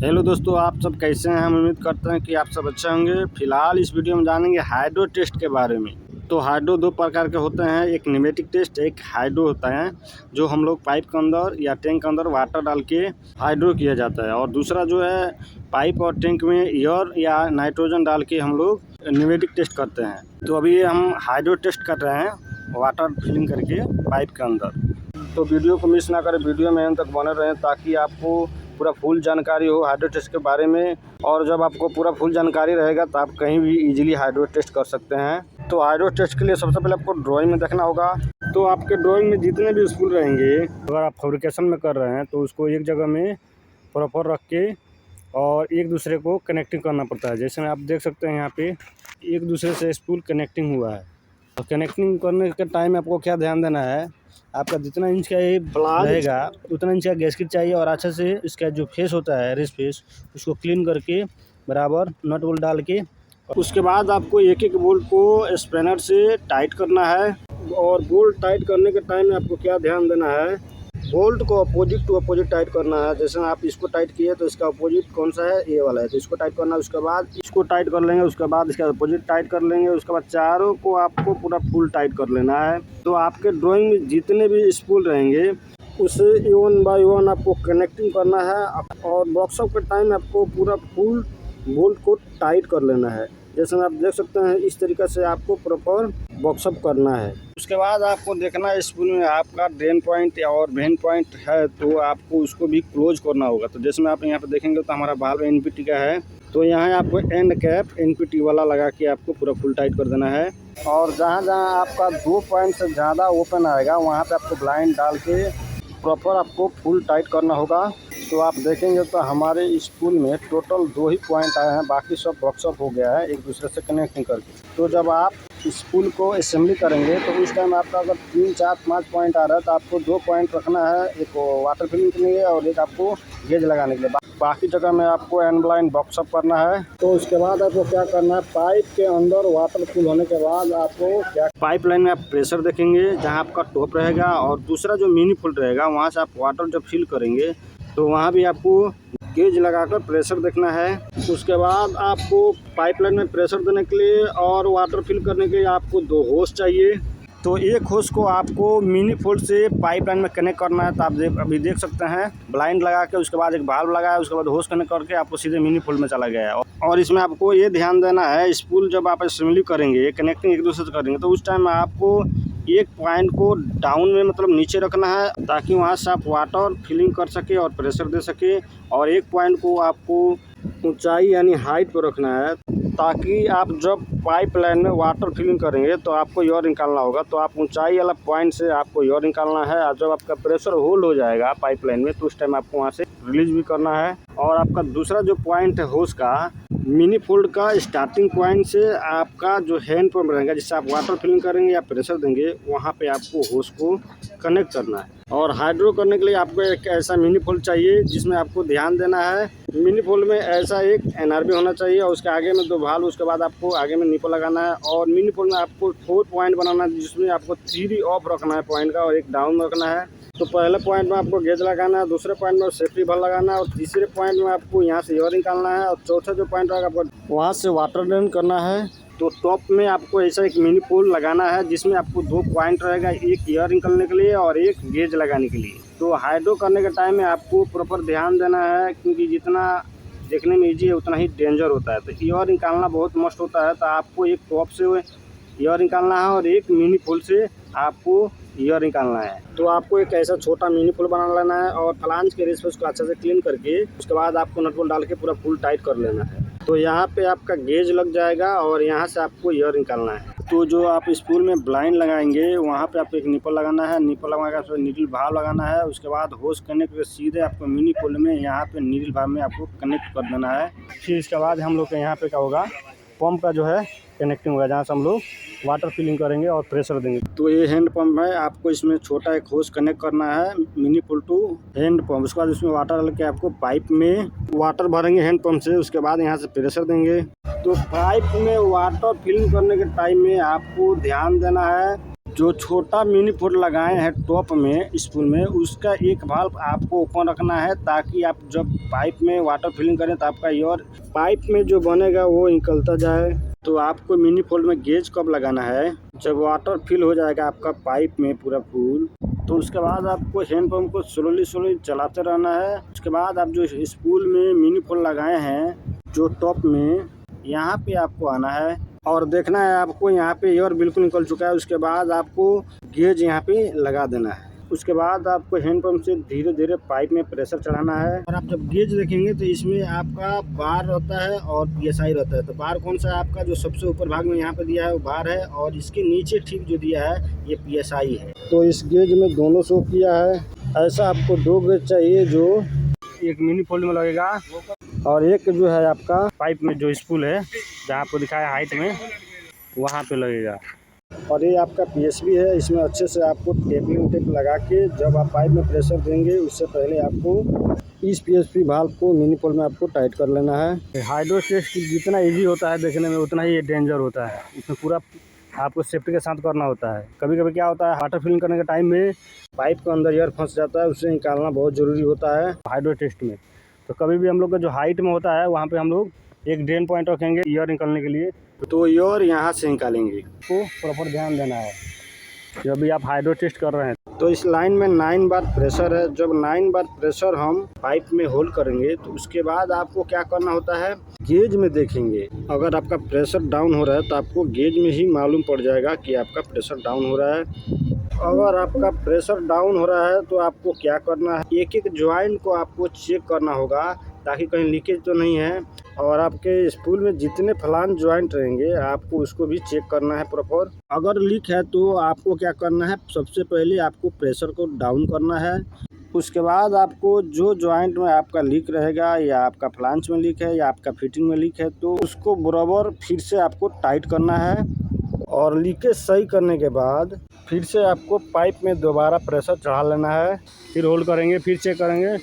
Hello दोस्तों, आप सब कैसे हैं। हम उम्मीद करते हैं कि आप सब अच्छे होंगे। फिलहाल इस वीडियो में जानेंगे हाइड्रो टेस्ट के बारे में। तो हाइड्रो दो प्रकार के होते हैं, एक न्यूमेटिक टेस्ट, एक हाइड्रो होता है जो हम लोग पाइप के अंदर या टैंक के अंदर वाटर डाल के हाइड्रो किया जाता है, और दूसरा जो है पाइप और टैंक में एयर या नाइट्रोजन डाल के हम लोग न्यूमेटिक टेस्ट करते हैं। तो अभी हम हाइड्रो टेस्ट कर रहे हैं वाटर फिलिंग करके पाइप के अंदर। तो वीडियो को मिस ना करें, वीडियो में अंत तक बने रहें ताकि आपको पूरा फुल जानकारी हो हाइड्रो टेस्ट के बारे में। और जब आपको पूरा फुल जानकारी रहेगा तो आप कहीं भी इजीली हाइड्रो टेस्ट कर सकते हैं। तो हाइड्रो टेस्ट के लिए सबसे पहले आपको ड्राइंग में देखना होगा। तो आपके ड्राइंग में जितने भी स्पूल रहेंगे, अगर आप फैब्रिकेशन में कर रहे हैं तो उसको एक जगह में प्रॉपर रख के और एक दूसरे को कनेक्टिंग करना पड़ता है। जैसे आप देख सकते हैं यहाँ पे एक दूसरे से स्पूल कनेक्टिंग हुआ है। तो कनेक्टिंग करने के टाइम आपको क्या ध्यान देना है, आपका जितना इंच का ये रहेगा उतना इंच का गैस्केट चाहिए, और अच्छे से इसका जो फेस होता है रेस फेस उसको क्लीन करके बराबर नट बोल्ट डाल के उसके बाद आपको एक एक बोल्ट को स्पैनर से टाइट करना है। और बोल्ट टाइट करने के टाइम में आपको क्या ध्यान देना है, बोल्ट को अपोजिट टू अपोजिट टाइट करना है। जैसे आप इसको टाइट किए तो इसका अपोजिट कौन सा है, ये वाला है, तो इसको टाइट करना है। उसके बाद इसको टाइट कर लेंगे, उसके बाद इसका अपोजिट टाइट कर लेंगे, उसके बाद चारों को आपको पूरा फुल टाइट कर लेना है। तो आपके ड्राइंग में जितने भी स्पूल रहेंगे उसे वन बाय वन आपको कनेक्टिंग करना है, और बॉक्सअप के टाइम आपको पूरा फुल बोल्ट को टाइट कर लेना है। जैसे आप देख सकते हैं इस तरीके से आपको प्रॉपर बॉक्सअप करना है। उसके बाद आपको देखना है स्पूल में आपका ड्रेन पॉइंट और वेन पॉइंट है तो आपको उसको भी क्लोज करना होगा। तो जैसे आप यहाँ पे देखेंगे तो हमारा वाल्व एनपीटी का है, तो यहाँ आपको एंड कैप एनपीटी वाला लगा के आपको पूरा फुल टाइट कर देना है। और जहाँ जहाँ आपका 2 पॉइंट से ज़्यादा ओपन आएगा वहाँ पे आपको ब्लाइंड डाल के प्रॉपर आपको फुल टाइट करना होगा। तो आप देखेंगे तो हमारे स्पूल में टोटल 2 ही पॉइंट आए हैं, बाकी सब बॉक्सअप हो गया है एक दूसरे से कनेक्टिंग करके। तो जब आप स्पूल को असेंबली करेंगे तो उस टाइम आपका अगर 3, 4, 5 पॉइंट आ रहा है तो आपको 2 पॉइंट रखना है, एक वाटर फिलिंग के लिए और एक आपको गेज लगाने के लिए। बाकी जगह में आपको एंड ब्लाइंड बॉक्सअप करना है। तो उसके बाद आपको क्या करना है, पाइप के अंदर वाटर फुल होने के बाद आपको क्या पाइप लाइन में आप प्रेशर देखेंगे जहाँ आपका टॉप रहेगा, और दूसरा जो मिनी फुल रहेगा वहाँ से आप वाटर जब फिल करेंगे तो वहाँ भी आपको गेज लगाकर प्रेशर देखना है। उसके बाद आपको पाइपलाइन में प्रेशर देने के लिए और वाटर फिल करने के लिए आपको 2 होस चाहिए। तो एक होस को आपको मिनी फोल्ड से पाइपलाइन में कनेक्ट करना है। तो आप अभी देख सकते हैं ब्लाइंड लगा के उसके बाद एक वाल्व लगाया, उसके बाद होस कनेक्ट करके आपको सीधे मिनी फोल्ड में चला गया है। और इसमें आपको ये ध्यान देना है, स्पूल जब आप असेंबली करेंगे कनेक्टिंग एक दूसरे से करेंगे तो उस टाइम आपको एक पॉइंट को डाउन में मतलब नीचे रखना है ताकि वहाँ से आप वाटर फिलिंग कर सके और प्रेशर दे सके, और एक पॉइंट को आपको ऊंचाई यानी हाइट पर रखना है ताकि आप जब पाइप लाइन में वाटर फिलिंग करेंगे तो आपको एयर निकालना होगा। तो आप ऊंचाई वाला पॉइंट से आपको एयर निकालना है, और जब आपका प्रेशर होल्ड हो जाएगा पाइप लाइन में तो उस टाइम आपको वहाँ से रिलीज भी करना है। और आपका दूसरा जो पॉइंट है होस का, मिनी फोल्ड का स्टार्टिंग पॉइंट से आपका जो हैंड पंप रहेगा जिससे आप वाटर फिलिंग करेंगे या प्रेशर देंगे वहाँ पे आपको होस को कनेक्ट करना है। और हाइड्रो करने के लिए आपको एक ऐसा मिनी फोल्ड चाहिए जिसमें आपको ध्यान देना है, मिनी फोल्ड में ऐसा एक एनआरबी होना चाहिए और उसके आगे में 2 वाल्व, उसके बाद आपको आगे में निपल लगाना है। और मिनी फोल्ड में आपको 4 पॉइंट बनाना है जिसमें आपको 3 ऑफ रखना है पॉइंट का और एक डाउन रखना है। तो पहले पॉइंट में आपको गेज लगाना है, दूसरे पॉइंट में सेफ्टी बल लगाना है, और तीसरे पॉइंट में आपको यहाँ से एयर निकालना है, और चौथा जो पॉइंट रहेगा आपको वहाँ से वाटर ड्रेन करना है। तो टॉप में आपको ऐसा एक मिनी पोल लगाना है जिसमें आपको 2 पॉइंट रहेगा, एक एयर निकलने के लिए और एक गेज लगाने के लिए। तो हाइड्रो करने के टाइम में आपको प्रॉपर ध्यान देना है क्योंकि जितना देखने में ईजी है उतना ही डेंजर होता है। तो एयर निकालना बहुत मस्त होता है। तो आपको एक टॉप से एयर निकालना है और एक मिनी पोल से आपको एयर निकालना है। तो आपको एक ऐसा छोटा मिनी पोल बना लेना है और फ्लांज के रेस पे उसको अच्छे से क्लीन करके उसके बाद आपको नट बोल्ट डाल के पूरा फुल टाइट कर लेना है। तो यहाँ पे आपका गेज लग जाएगा और यहाँ से आपको एयर निकालना है। तो जो आप स्पूल में ब्लाइंड लगाएंगे वहाँ पे आपको एक निपल लगाना है, निपल लगाकर फिर नीडल भाव लगाना है। उसके बाद होस कनेक्ट करके सीधे आपको मिनी पोल में यहाँ पे नीडल भाव में आपको कनेक्ट कर देना है। फिर इसके बाद हम लोग के यहाँ पे क्या होगा, पंप का जो है कनेक्टिंग होगा जहाँ से हम लोग वाटर फिलिंग करेंगे और प्रेशर देंगे। तो ये हैंड पंप है, आपको इसमें छोटा एक होस कनेक्ट करना है mini pool to hand pump. उसके बाद इसमें वाटर डाल के आपको पाइप में वाटर भरेंगे हैंड पंप से, उसके बाद यहाँ से प्रेशर देंगे। तो पाइप में वाटर फिलिंग करने के टाइम में आपको ध्यान देना है जो छोटा मिनी फोल्ड लगाए हैं टॉप में स्पूल में, उसका एक वाल्व आपको ओपन रखना है ताकि आप जब पाइप में वाटर फिलिंग करें तो आपका एयर पाइप में जो बनेगा वो निकलता जाए। तो आपको मिनी फोल्ड में गेज कब लगाना है, जब वाटर फिल हो जाएगा आपका पाइप में पूरा फुल, तो उसके बाद आपको हैंड पंप को स्लोली चलाते रहना है। उसके बाद आप जो स्पूल में मिनी फोल्ड लगाए हैं जो टॉप में, यहाँ पे आपको आना है और देखना है आपको यहाँ पे एयर बिल्कुल निकल चुका है। उसके बाद आपको गेज यहाँ पे लगा देना है। उसके बाद आपको हैंड पंप से धीरे धीरे पाइप में प्रेशर चढ़ाना है। और आप जब गेज देखेंगे तो इसमें आपका बार रहता है और PSI रहता है। तो बार कौन सा है आपका, जो सबसे ऊपर भाग में यहाँ पे दिया है वो बार है, और इसके नीचे ठीक जो दिया है ये PSI है। तो इस गेज में दोनों शो किया है। ऐसा आपको 2 गेज चाहिए, जो एक मिनी फोल्ड में लगेगा और एक जो है आपका पाइप में जो स्पूल है जहाँ आपको दिखाया हाइट में वहाँ पे लगेगा। और ये आपका PSB है, इसमें अच्छे से आपको टेप लगा के जब आप पाइप में प्रेशर देंगे उससे पहले आपको इस PSB वाल्व को मिनी फोल्ड में आपको टाइट कर लेना है। हाइड्रो टेस्ट जितना इजी होता है देखने में उतना ही ये डेंजर होता है। इसमें पूरा आपको सेफ्टी के साथ करना होता है। कभी कभी क्या होता है, वाटर फिलिंग करने के टाइम में पाइप के अंदर एयर फंस जाता है, उसे निकालना बहुत ज़रूरी होता है हाइड्रो टेस्ट में। तो कभी भी हम लोग का जो हाइट में होता है वहाँ पे हम लोग एक ड्रेन पॉइंट रखेंगे एयर निकलने के लिए, तो एयर यहाँ से निकालेंगे। तो प्रॉपर ध्यान देना है जब भी आप हाइड्रो टेस्ट कर रहे हैं। तो इस लाइन में 9 बार प्रेशर है। जब 9 बार प्रेशर हम पाइप में होल्ड करेंगे तो उसके बाद आपको क्या करना होता है, गेज में देखेंगे। अगर आपका प्रेशर डाउन हो रहा है तो आपको गेज में ही मालूम पड़ जाएगा कि आपका प्रेशर डाउन हो रहा है। अगर आपका प्रेशर डाउन हो रहा है तो आपको क्या करना है, एक एक ज्वाइंट को आपको चेक करना होगा ताकि कहीं लीकेज तो नहीं है। और आपके स्पूल में जितने फलान ज्वाइंट रहेंगे आपको उसको भी चेक करना है प्रॉपर। अगर लीक है तो आपको क्या करना है, सबसे पहले आपको प्रेशर को डाउन करना है। उसके बाद आपको जो ज्वाइंट में आपका लीक रहेगा, या आपका फ्लांज में लीक है या आपका फिटिंग में लीक है, तो उसको बराबर फिर से आपको टाइट करना है। और लीकेज सही करने के बाद फिर से आपको पाइप में दोबारा प्रेशर चढ़ा लेना है, फिर होल्ड करेंगे, फिर चेक करेंगे।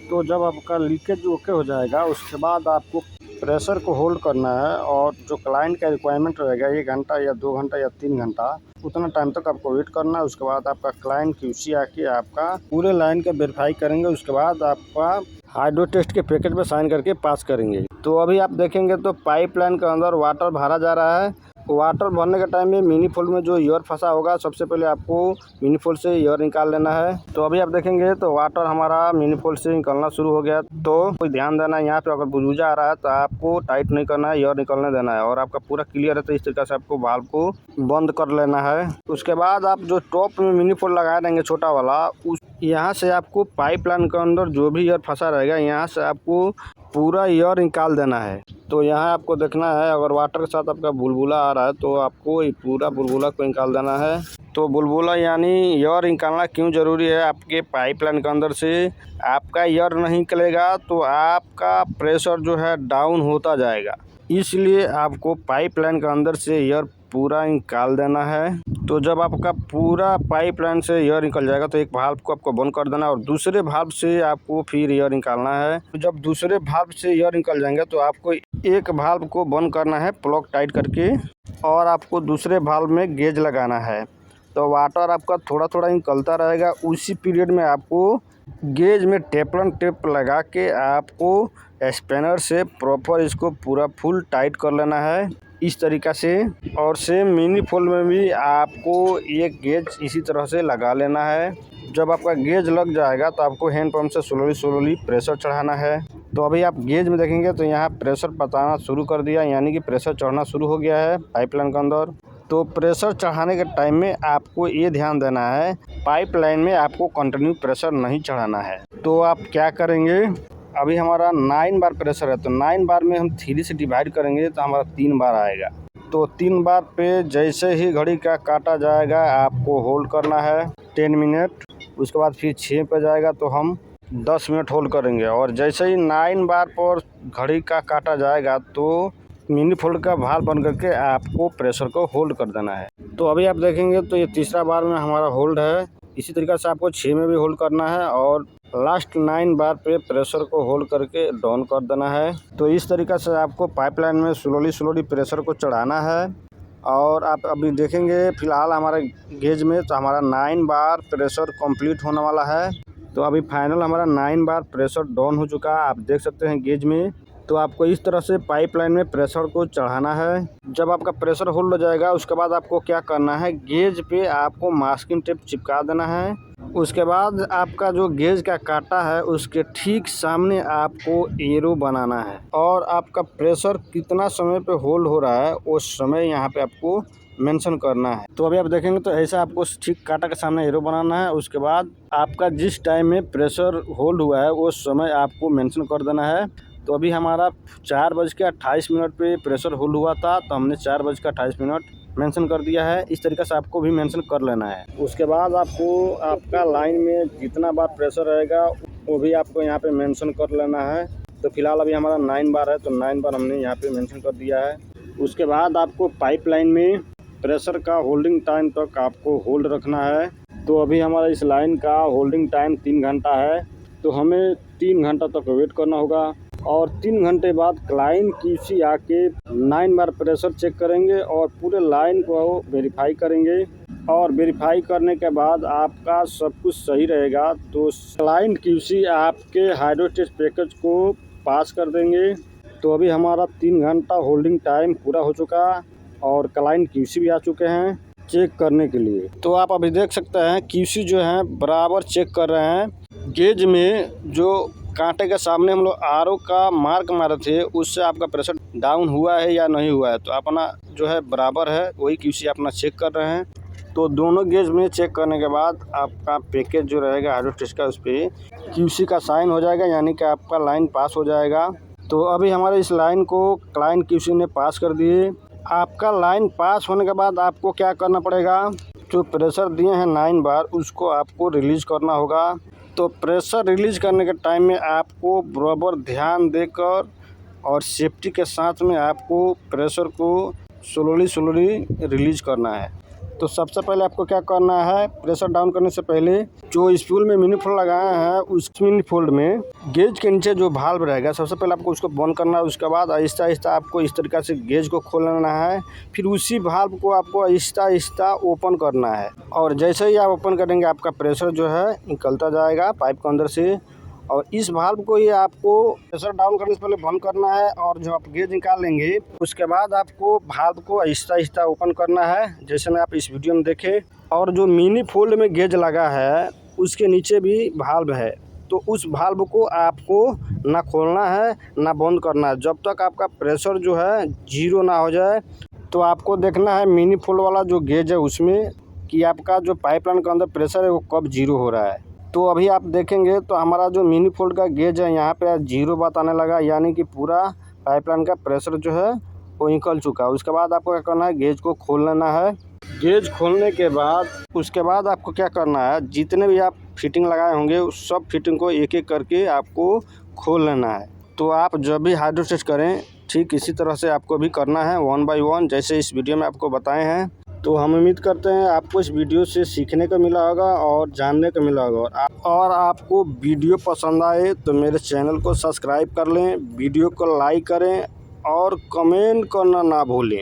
तो जब आपका लीकेज ओके हो जाएगा उसके बाद आपको प्रेशर को होल्ड करना है। और जो क्लाइंट का रिक्वायरमेंट रहेगा 1 घंटा या 2 घंटा या 3 घंटा, उतना टाइम तक आपको वेट करना है। उसके बाद आपका क्लाइंट QC आके आपका पूरे लाइन का वेरीफाई करेंगे। उसके बाद आपका हाइड्रो टेस्ट के पैकेज में साइन करके पास करेंगे। तो अभी आप देखेंगे तो पाइपलाइन के अंदर वाटर भरा जा रहा है। वाटर भरने के टाइम में मिनी फोल्ड में जो एयर फंसा होगा सबसे पहले आपको मिनी फोल्ड से एयर निकाल लेना है। तो अभी आप देखेंगे तो वाटर हमारा मिनी फोल्ड से निकलना शुरू हो गया। तो कोई ध्यान देना है, यहाँ पे अगर बुझबुझा आ रहा है तो आपको टाइट नहीं करना है, एयर निकलने देना है। और आपका पूरा क्लियर है तो इस तरीके से आपको वाल्व को बंद कर लेना है। उसके बाद आप जो टॉप में मिनी फोल्ड लगा देंगे छोटा वाला, उस यहाँ से आपको पाइपलाइन के अंदर जो भी एयर फंसा रहेगा यहाँ से आपको पूरा एयर निकाल देना है। तो यहाँ आपको देखना है, अगर वाटर के साथ आपका बुलबुला आ रहा है तो आपको ये पूरा बुलबुला को निकाल देना है। तो बुलबुला यानी एयर निकालना क्यों ज़रूरी है, आपके पाइपलाइन के अंदर से आपका एयर नहीं निकलेगा तो आपका प्रेशर जो है डाउन होता जाएगा। इसलिए आपको पाइपलाइन के अंदर से एयर पूरा निकाल देना है। तो जब आपका पूरा पाइपलाइन से एयर निकल जाएगा तो एक वाल्व को आपको बंद कर देना और दूसरे वाल्व से आपको फिर एयर निकालना है। तो जब दूसरे वाल्व से एयर निकल जाएंगे तो आपको एक वाल्व को बंद करना है प्लग टाइट करके, और आपको दूसरे वाल्व में गेज लगाना है। तो वाटर आपका थोड़ा थोड़ा निकलता रहेगा। उसी पीरियड में आपको गेज में टेपलन टेप लगा के आपको स्पैनर से प्रॉपर इसको पूरा फुल टाइट कर लेना है इस तरीक़ा से। और सेम मिनी फोल्ड में भी आपको एक गेज इसी तरह से लगा लेना है। जब आपका गेज लग जाएगा तो आपको हैंड पंप से स्लोली प्रेशर चढ़ाना है। तो अभी आप गेज में देखेंगे तो यहाँ प्रेशर बताना शुरू कर दिया, यानी कि प्रेशर चढ़ना शुरू हो गया है पाइपलाइन के अंदर। तो प्रेशर चढ़ाने के टाइम में आपको ये ध्यान देना है, पाइपलाइन में आपको कंटिन्यू प्रेशर नहीं चढ़ाना है। तो आप क्या करेंगे, अभी हमारा 9 बार प्रेशर है तो 9 बार में हम 3 से डिवाइड करेंगे तो हमारा 3 बार आएगा। तो 3 बार पे जैसे ही घड़ी का काटा जाएगा आपको होल्ड करना है 10 मिनट। उसके बाद फिर 6 पे जाएगा तो हम 10 मिनट होल्ड करेंगे। और जैसे ही 9 बार पर घड़ी का काटा जाएगा तो मिनी फोल्ड का भार बन करके आपको प्रेशर को होल्ड कर देना है। तो अभी आप देखेंगे तो ये तीसरा बार में हमारा होल्ड है। इसी तरीके से आपको 6 में भी होल्ड करना है और लास्ट 9 बार पे प्रेशर को होल्ड करके डाउन कर देना है। तो इस तरीके से आपको पाइपलाइन में स्लोली प्रेशर को चढ़ाना है। और आप अभी देखेंगे फ़िलहाल हमारे गेज में तो हमारा 9 बार प्रेशर कंप्लीट होने वाला है। तो अभी फाइनल हमारा 9 बार प्रेशर डाउन हो चुका है, आप देख सकते हैं गेज में। तो आपको इस तरह से पाइपलाइन में प्रेशर को चढ़ाना है। जब आपका प्रेशर होल्ड हो जाएगा उसके बाद आपको क्या करना है, गेज पे आपको मास्किंग टेप चिपका देना है। उसके बाद आपका जो गेज का कांटा है उसके ठीक सामने आपको एरो बनाना है और आपका प्रेशर कितना समय पे होल्ड हो रहा है उस समय यहाँ पे आपको मेंशन करना है। तो अभी आप देखेंगे तो ऐसा आपको ठीक कांटा के सामने एरो बनाना है। उसके बाद आपका जिस टाइम में प्रेशर होल्ड हुआ है उस समय आपको मेंशन कर देना है। तो अभी हमारा 4:28 पे प्रेशर होल्ड हुआ था, तो हमने 4:28 मेंशन कर दिया है। इस तरीके से आपको भी मेंशन कर लेना है। उसके बाद आपको आपका लाइन में जितना बार प्रेशर रहेगा वो भी आपको यहाँ पे मेंशन कर लेना है। तो फिलहाल अभी हमारा 9 बार है, तो 9 बार हमने यहाँ पे मेंशन कर दिया है। उसके बाद आपको पाइपलाइन में प्रेशर का होल्डिंग टाइम तक आपको होल्ड रखना है। तो अभी हमारा इस लाइन का होल्डिंग टाइम 3 घंटा है, तो हमें 3 घंटा तक वेट करना होगा। और 3 घंटे बाद क्लाइंट QC आके 9 बार प्रेशर चेक करेंगे और पूरे लाइन को वेरीफाई करेंगे। और वेरीफाई करने के बाद आपका सब कुछ सही रहेगा तो क्लाइंट QC आपके हाइड्रो टेस्ट पैकेज को पास कर देंगे। तो अभी हमारा 3 घंटा होल्डिंग टाइम पूरा हो चुका और क्लाइंट QC भी आ चुके हैं चेक करने के लिए। तो आप अभी देख सकते हैं QC जो है बराबर चेक कर रहे हैं। गेज में जो कांटे के सामने हम लोग आरओ का मार्क मारे थे उससे आपका प्रेशर डाउन हुआ है या नहीं हुआ है, तो अपना जो है बराबर है वही QC अपना चेक कर रहे हैं। तो दोनों गेज में चेक करने के बाद आपका पैकेज जो रहेगा हाइड्रो टेस्ट का उस पर QC का साइन हो जाएगा, यानी कि आपका लाइन पास हो जाएगा। तो अभी हमारे इस लाइन को क्लाइंट QC ने पास कर दिए। आपका लाइन पास होने के बाद आपको क्या करना पड़ेगा, जो प्रेशर दिए हैं 9 बार उसको आपको रिलीज़ करना होगा। तो प्रेशर रिलीज़ करने के टाइम में आपको बराबर ध्यान देकर और सेफ्टी के साथ में आपको प्रेशर को स्लोली रिलीज़ करना है। तो सबसे पहले आपको क्या करना है, प्रेशर डाउन करने से पहले जो स्पूल में मिनीफोल्ड लगाया है उस मिनीफोल्ड में गेज के नीचे जो भाल्व रहेगा सबसे पहले आपको उसको बंद करना है। उसके बाद आहिस्ता आहिस्ता आपको इस तरीक़े से गेज को खोल लेना है, फिर उसी भाल्व को आपको आहिस्ता आहिस्ता ओपन करना है। और जैसे ही आप ओपन करेंगे आपका प्रेशर जो है निकलता जाएगा पाइप के अंदर से। और इस भाल्व को ही आपको प्रेशर डाउन करने से पहले बंद करना है और जब आप गेज निकाल लेंगे उसके बाद आपको भाल्व को आहिस्ता आहिस्ता ओपन करना है, जैसे मैं आप इस वीडियो में देखें। और जो मिनी फोल्ड में गेज लगा है उसके नीचे भी भाल्व है, तो उस भाल्व को आपको ना खोलना है ना बंद करना है जब तक आपका प्रेशर जो है 0 ना हो जाए। तो आपको देखना है मिनी फोल्ड वाला जो गेज है उसमें कि आपका जो पाइपलाइन के अंदर प्रेशर है वो कब 0 हो रहा है। तो अभी आप देखेंगे तो हमारा जो मिनी फोल्ड का गेज है यहाँ पे 0 बात आने लगा, यानी कि पूरा पाइपलाइन का प्रेशर जो है वो निकल चुका है। उसके बाद आपको क्या करना है, गेज को खोल लेना है। गेज खोलने के बाद उसके बाद आपको क्या करना है, जितने भी आप फिटिंग लगाए होंगे उस सब फिटिंग को एक एक करके आपको खोल लेना है। तो आप जब भी हाइड्रो टेस्ट करें ठीक इसी तरह से आपको भी करना है 1 बाय 1, जैसे इस वीडियो में आपको बताए हैं। तो हम उम्मीद करते हैं आपको इस वीडियो से सीखने को मिला होगा और जानने को मिला होगा। और आपको वीडियो पसंद आए तो मेरे चैनल को सब्सक्राइब कर लें, वीडियो को लाइक करें और कमेंट करना ना भूलें।